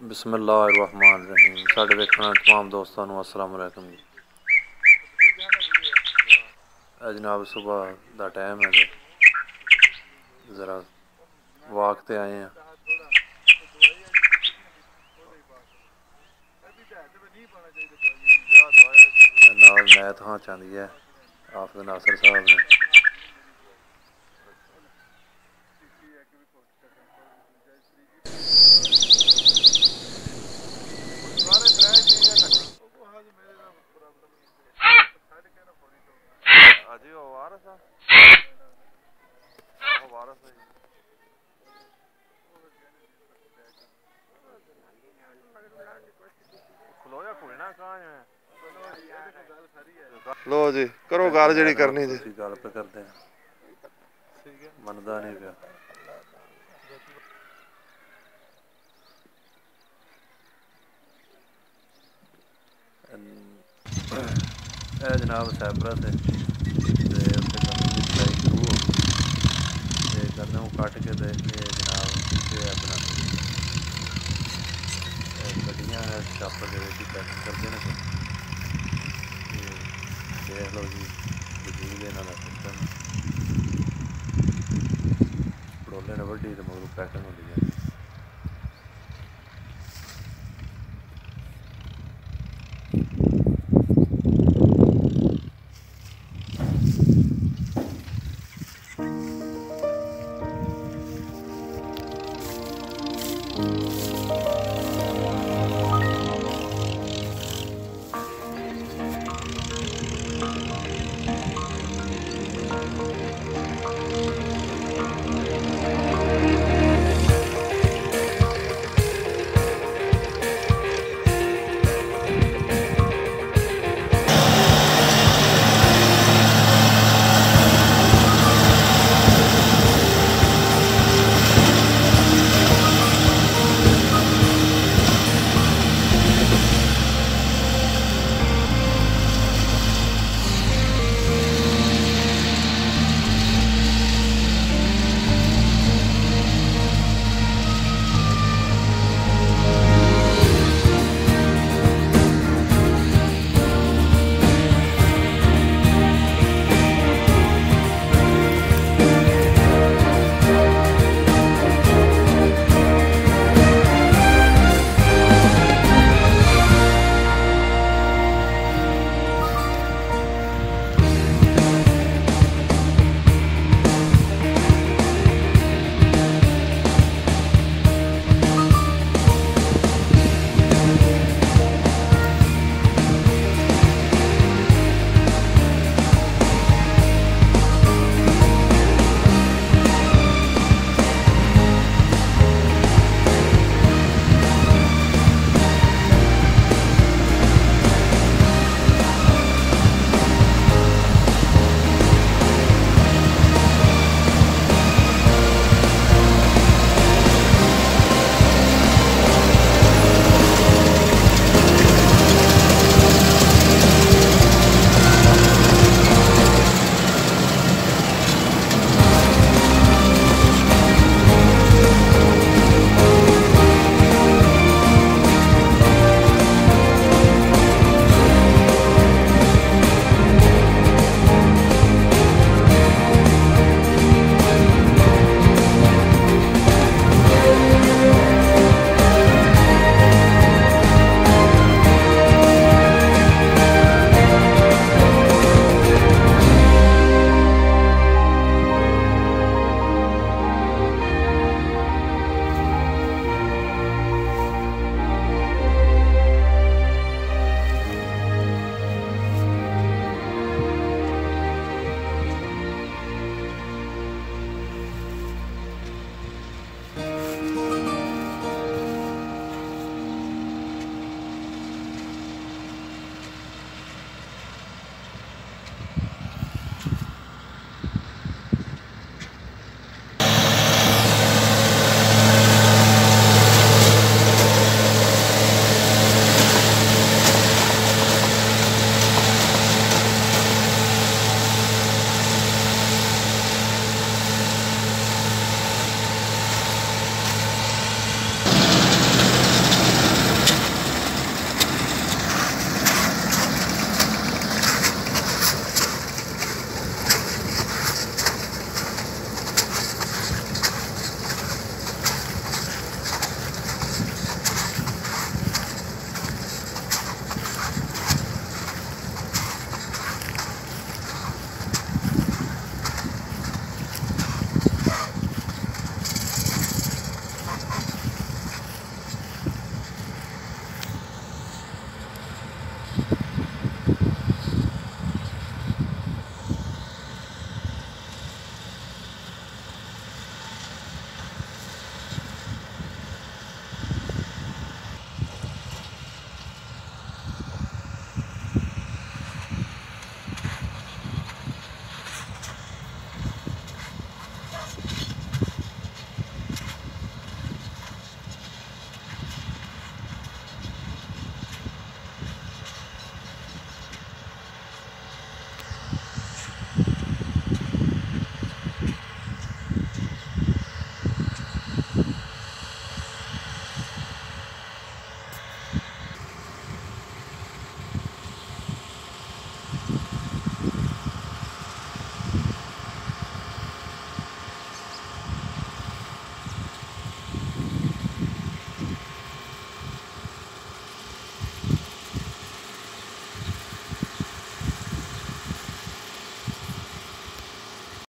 बिस्मिल्लाहिर्रहमानिर्रहीम। साढ़े देखने वाले तमाम दोस्तों को अस्सलाम वालेकुम जी। जनाब सुबह का टाइम है, ज़रा वाक ते आए हैं। नाल नैत हाँ चांदी है हाफिज़ नासिर साहब ने। लो जी करो गल जी करनी जी। गल पे करते हैं, मनदा नहीं पिया। जनाब सैपरस है सिलाई शुरू हो गई, गन्ने कट के जनाब बनाते गड्डियां शापर के पैकिंग करते हैं। देख लो जी वजूद इन्हों का सिस्टम पड़ोले ने वड्डी तो मगर पैकिंग होती है।